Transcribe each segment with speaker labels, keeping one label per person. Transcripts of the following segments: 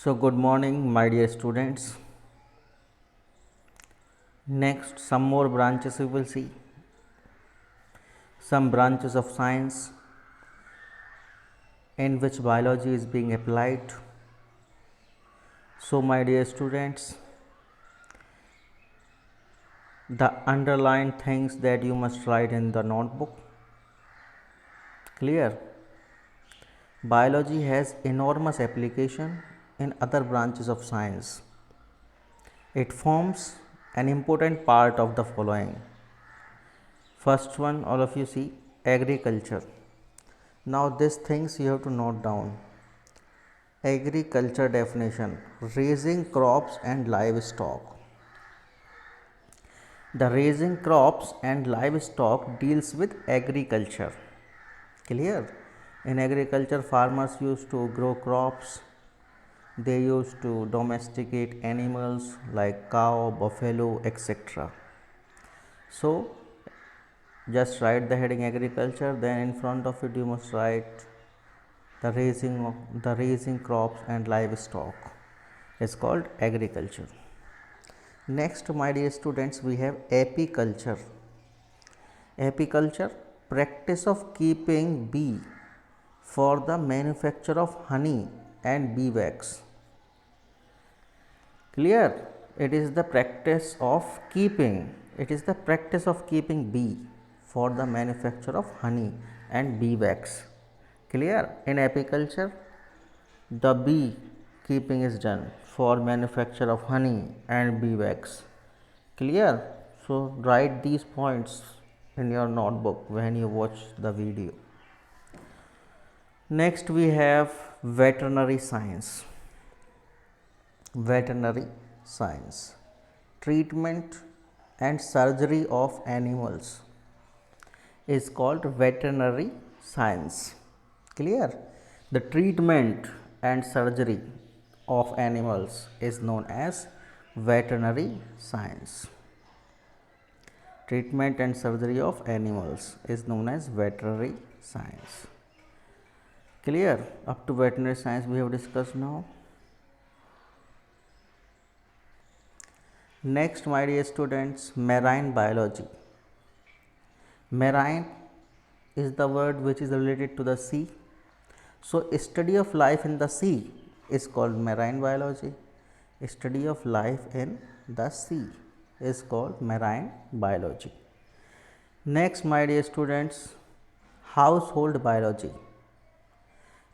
Speaker 1: So, good morning, my dear students. Next, some more branches we will see. Some branches of science in which biology is being applied. So, my dear students, the underlined things that you must write in the notebook. Clear? Biology has enormous application in other branches of science. It forms an important part of the following. First one, all of you see, agriculture. Now, these things you have to note down. Agriculture definition: raising crops and livestock. The raising crops and livestock deals with agriculture. Clear? In agriculture, farmers used to grow crops, they used to domesticate animals like cow, buffalo, etc. So, just write the heading agriculture, then in front of it you must write the raising crops and livestock is called agriculture. Next, my dear students, we have apiculture. Apiculture, practice of keeping bee for the manufacture of honey and bee wax. Clear? It is the practice of keeping. It is the practice of keeping bee for the manufacture of honey and bee wax. Clear? In apiculture, the bee keeping is done for manufacture of honey and bee wax. Clear? So, write these points in your notebook when you watch the video. Next, we have veterinary science. Veterinary science, treatment and surgery of animals is called veterinary science. Clear? The treatment and surgery of animals is known as veterinary science. Treatment and surgery of animals is known as veterinary science. Clear? Up to veterinary science we have discussed now. Next, my dear students, marine biology. Marine is the word which is related to the sea. So, study of life in the sea is called marine biology. Study of life in the sea is called marine biology. Next, my dear students, household biology.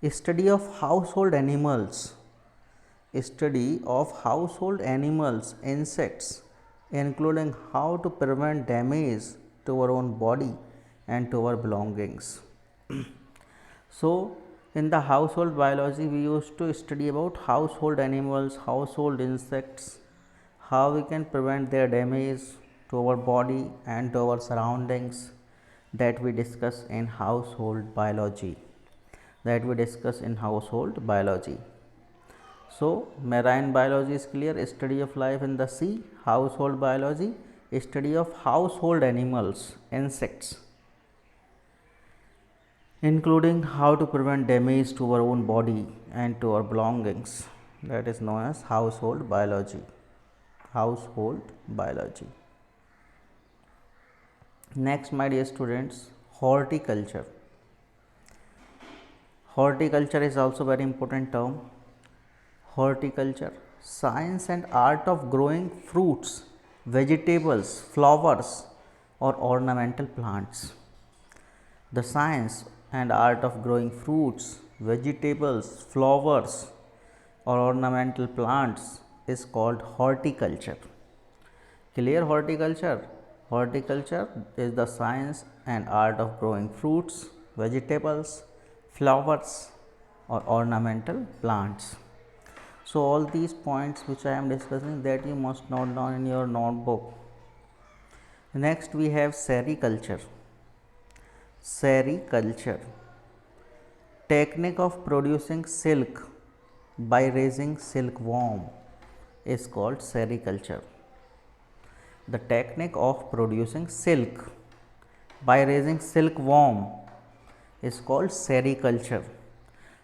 Speaker 1: Study of household animals. Study of household animals, insects, including how to prevent damage to our own body and to our belongings. So, in the household biology, we used to study about household animals, household insects, how we can prevent their damage to our body and to our surroundings, that we discuss in household biology. So, marine biology is clear, study of life in the sea. Household biology, study of household animals, insects, including how to prevent damage to our own body and to our belongings. That is known as household biology. Household biology. Next, my dear students, horticulture. Horticulture is also very important term. Horticulture, science and art of growing fruits, vegetables, flowers or ornamental plants. The science and art of growing fruits, vegetables, flowers or ornamental plants is called horticulture. Clear? Horticulture? Horticulture is the science and art of growing fruits, vegetables, flowers or ornamental plants. So, all these points which I am discussing, that you must note down in your notebook. Next, we have sericulture. Sericulture, technique of producing silk by raising silkworm is called sericulture. The technique of producing silk by raising silkworm is called sericulture.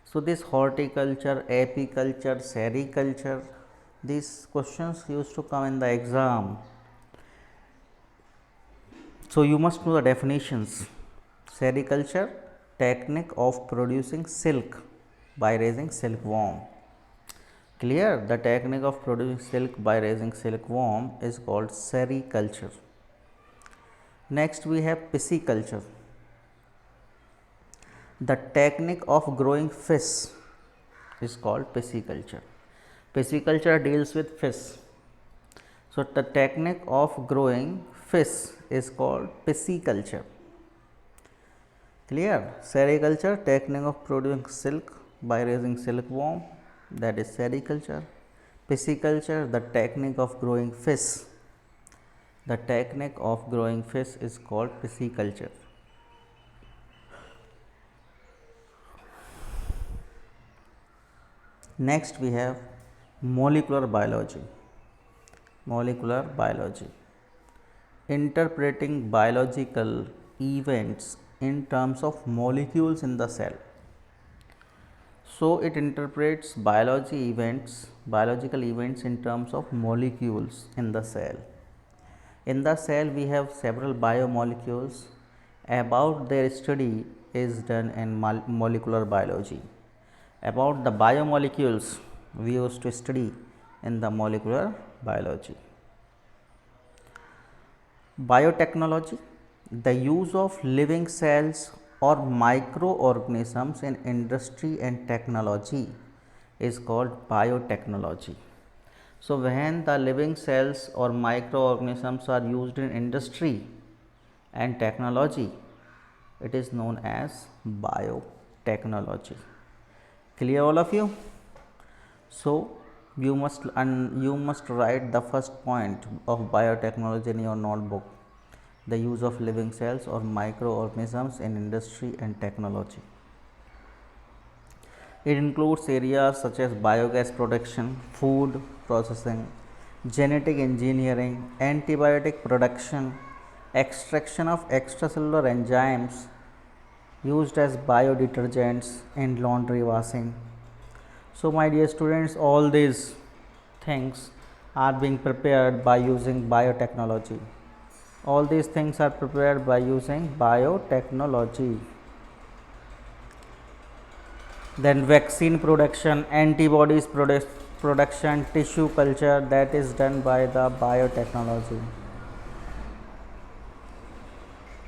Speaker 1: So this horticulture, apiculture, sericulture, these questions used to come in the exam. So you must know the definitions. Sericulture, technique of producing silk by raising silkworm. Clear? The technique of producing silk by raising silkworm is called sericulture. Next we have pisciculture. The technique of growing fish is called pisciculture. Pisciculture deals with fish. So the technique of growing fish is called pisciculture. Clear? Sericulture, technique of producing silk by raising silkworm, that is sericulture. Pisciculture, the technique of growing fish. The technique of growing fish is called pisciculture. Next we have molecular biology. Molecular biology, interpreting biological events in terms of molecules in the cell. So it interprets biological events in terms of molecules in the cell. In the cell we have several biomolecules. About their study is done in molecular biology. About the biomolecules we used to study in the molecular biology. Biotechnology, the use of living cells or microorganisms in industry and technology is called biotechnology. So when the living cells or microorganisms are used in industry and technology, it is known as biotechnology. Clear all of you? So you must write the first point of biotechnology in your notebook. The use of living cells or microorganisms in industry and technology. It includes areas such as biogas production, food processing, genetic engineering, antibiotic production, extraction of extracellular enzymes used as biodetergents in laundry washing. So my dear students, all these things are being prepared by using biotechnology. All these things are prepared by using biotechnology. Then vaccine production, antibodies production, tissue culture, that is done by the biotechnology.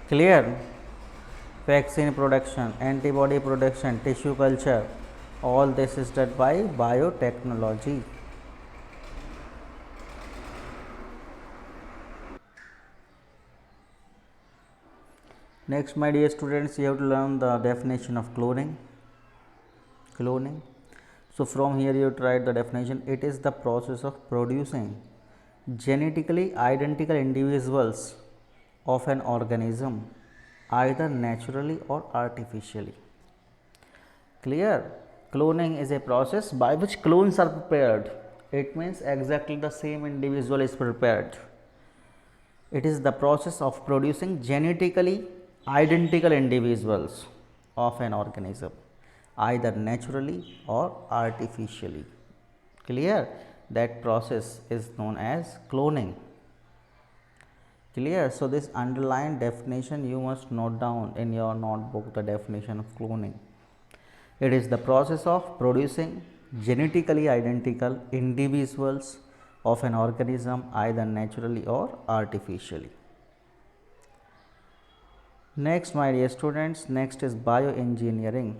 Speaker 1: Clear? Vaccine production, antibody production, tissue culture, all this is done by biotechnology. Next, my dear students, you have to learn the definition of cloning. Cloning. So from here you have to write the definition. It is the process of producing genetically identical individuals of an organism, either naturally or artificially. Clear? Cloning is a process by which clones are prepared. It means exactly the same individual is prepared. It is the process of producing genetically identical individuals of an organism, either naturally or artificially. Clear? That process is known as cloning. Clear? So this underlined definition you must note down in your notebook, the definition of cloning. It is the process of producing genetically identical individuals of an organism, either naturally or artificially. Next, my dear students, next is bioengineering.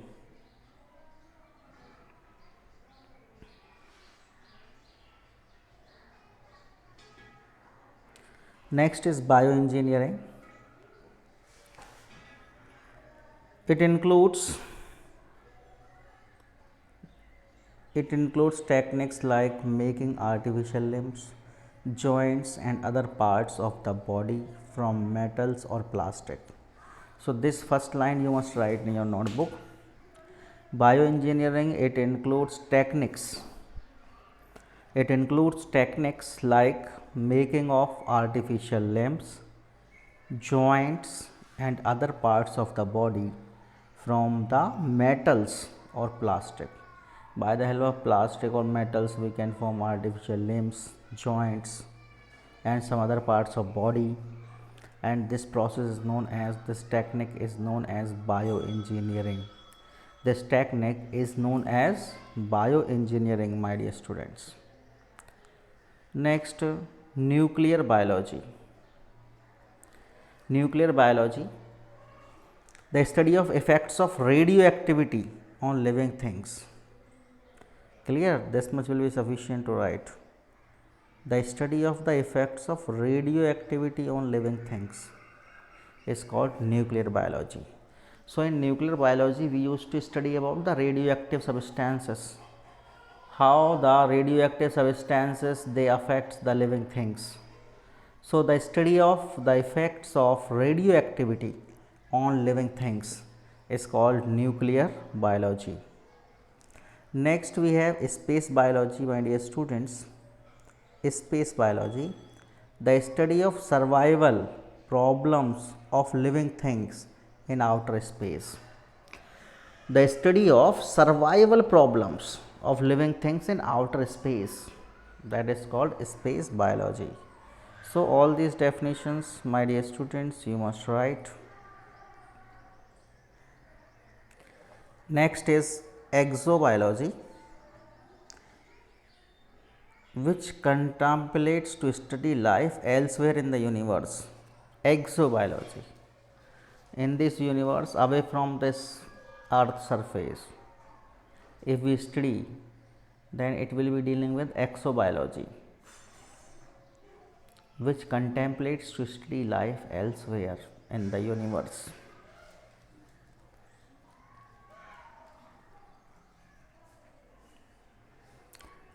Speaker 1: Next is bioengineering. It includes techniques like making artificial limbs, joints and other parts of the body from metals or plastic. So this first line you must write in your notebook. Bioengineering, it includes techniques like making of artificial limbs, joints and other parts of the body from the metals or plastic. By the help of plastic or metals, we can form artificial limbs, joints, and some other parts of body. And this process is known as, this technique is known as bioengineering. This technique is known as bioengineering, my dear students. Next, nuclear biology. Nuclear biology, the study of effects of radioactivity on living things. Clear? This much will be sufficient to write. The study of the effects of radioactivity on living things is called nuclear biology. So, in nuclear biology, we used to study about the radioactive substances, how the radioactive substances they affect the living things. So, the study of the effects of radioactivity on living things is called nuclear biology. Next, we have space biology, my dear students. Space biology, the study of survival problems of living things in outer space. The study of survival problems of living things in outer space, that is called space biology. So, all these definitions, my dear students, you must write. Next is exobiology, which contemplates to study life elsewhere in the universe. Exobiology, in this universe away from this earth surface, if we study, then it will be dealing with exobiology, which contemplates to study life elsewhere in the universe.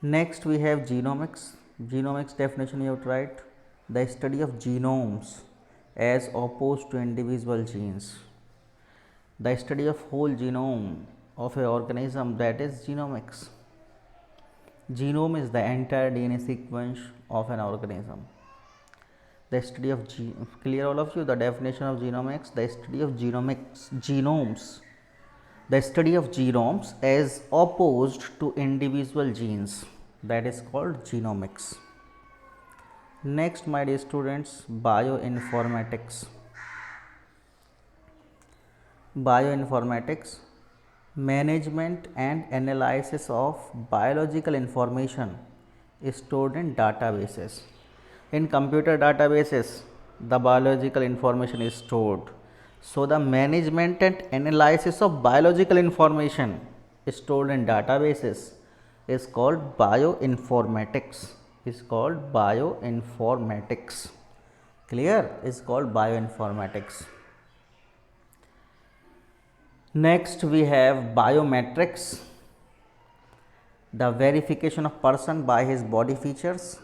Speaker 1: Next, we have genomics. Genomics definition you have to write, the study of genomes as opposed to individual genes. The study of whole genome of an organism, that is genomics. Genome is the entire DNA sequence of an organism. The study of clear all of you the definition of genomics, the study of genomes, the study of genomes as opposed to individual genes, that is called genomics. Next, my dear students, bioinformatics. Bioinformatics, management and analysis of biological information stored in databases. In computer databases, the biological information is stored. So, the management and analysis of biological information stored in databases is called bioinformatics. Clear? Is called bioinformatics. Next, we have biometrics, the verification of person by his body features.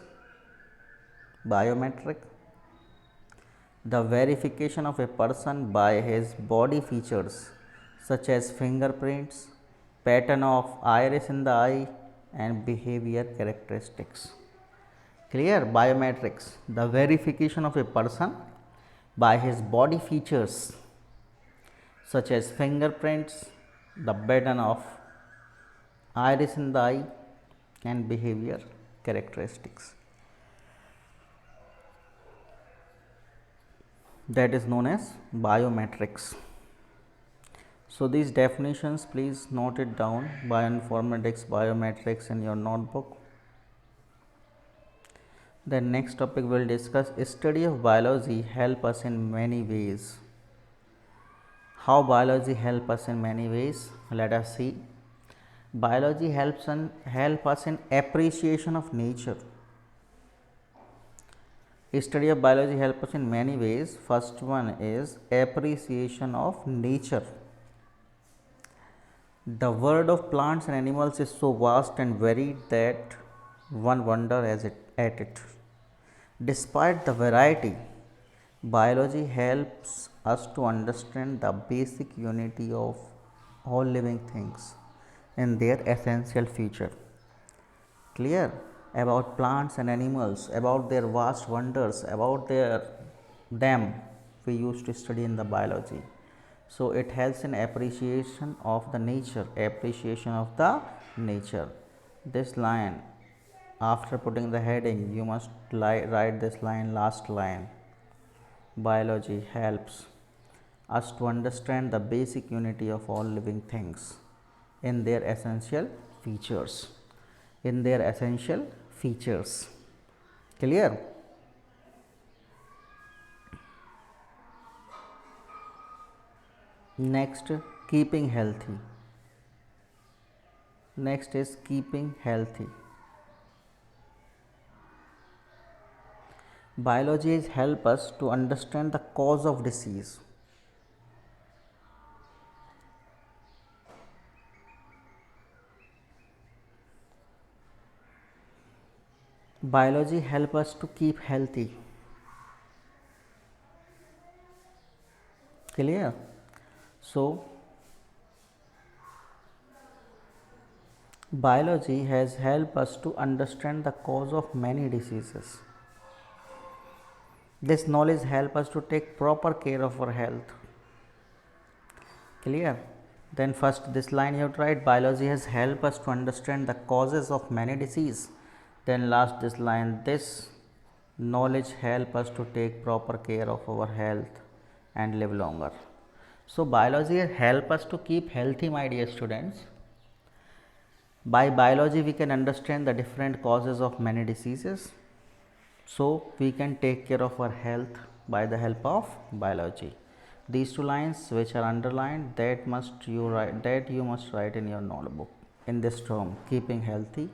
Speaker 1: Biometric, the verification of a person by his body features such as fingerprints, pattern of iris in the eye, and behavior characteristics. Clear? Biometrics, the verification of a person by his body features such as fingerprints, the pattern of iris in the eye, and behavior characteristics. That is known as biometrics. So, these definitions please note it down, bioinformatics, biometrics in your notebook. The next topic we will discuss, study of biology help us in many ways. How biology help us in many ways? Let us see. Biology help us in appreciation of nature. Study of biology help us in many ways. First one is appreciation of nature. The world of plants and animals is so vast and varied that one wonders at it. Despite the variety, biology helps us to understand the basic unity of all living things in their essential feature. Clear? About plants and animals, about their vast wonders, about them we used to study in the biology. So it helps in appreciation of the nature, appreciation of the nature. This line, after putting the heading, you must write this line, last line. Biology helps us to understand the basic unity of all living things in their essential features. In their essential features. Clear? Next, keeping healthy. Next is keeping healthy. Biology is help us to understand the cause of disease. Biology help us to keep healthy. Clear? So, biology has helped us to understand the cause of many diseases. This knowledge help us to take proper care of our health. Clear? Then first this line you have to write, biology has helped us to understand the causes of many disease. Then last this line, this knowledge help us to take proper care of our health and live longer. So biology help us to keep healthy, my dear students. By biology we can understand the different causes of many diseases. So we can take care of our health by the help of biology. These two lines which are underlined, that you must write in your notebook. In this term, keeping healthy,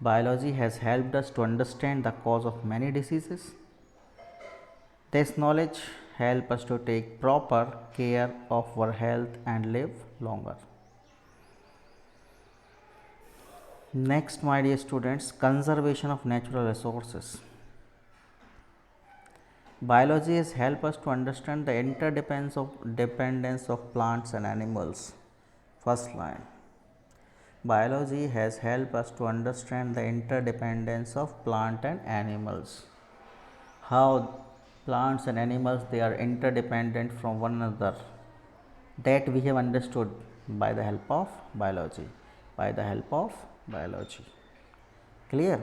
Speaker 1: biology has helped us to understand the cause of many diseases. This knowledge help us to take proper care of our health and live longer. Next, my dear students, conservation of natural resources. Biology has helped us to understand the interdependence of plants and animals. First line. Biology has helped us to understand the interdependence of plant and animals. How plants and animals, they are interdependent from one another. That we have understood by the help of biology. By the help of biology. Clear?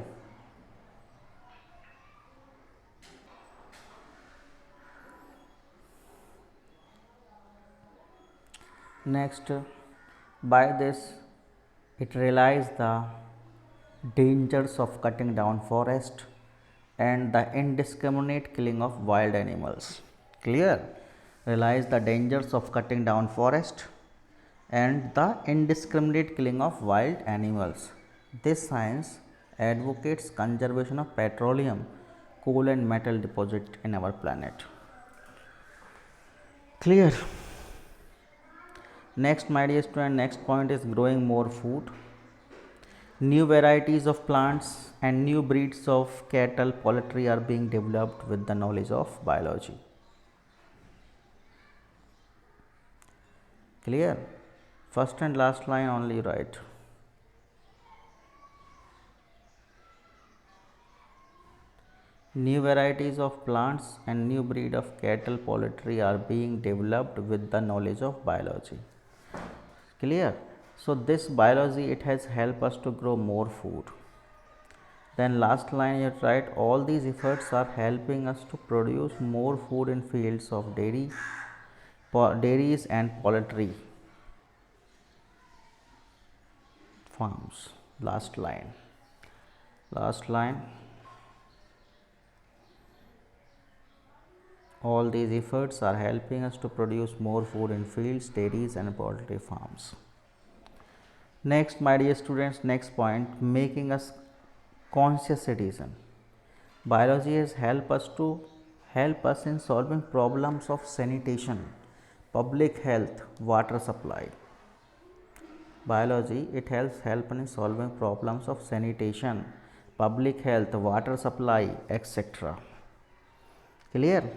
Speaker 1: Next, by this it realized the dangers of cutting down forest and the indiscriminate killing of wild animals. Clear? Realize the dangers of cutting down forest and the indiscriminate killing of wild animals. This science advocates conservation of petroleum, coal and metal deposit in our planet. Clear? Next, my dear student, next point is growing more food. New varieties of plants and new breeds of cattle, poultry are being developed with the knowledge of biology. Clear? First and last line only write. New varieties of plants and new breed of cattle, poultry are being developed with the knowledge of biology. Clear? So this biology, it has helped us to grow more food. Then last line you write, all these efforts are helping us to produce more food in fields of dairies and poultry farms. Last line. All these efforts are helping us to produce more food in fields, dairies and poultry farms. Next, my dear students, next point, making us conscious citizen. Biology has helped us in solving problems of sanitation, public health, water supply. Biology, it help in solving problems of sanitation, public health, water supply, etc. Clear?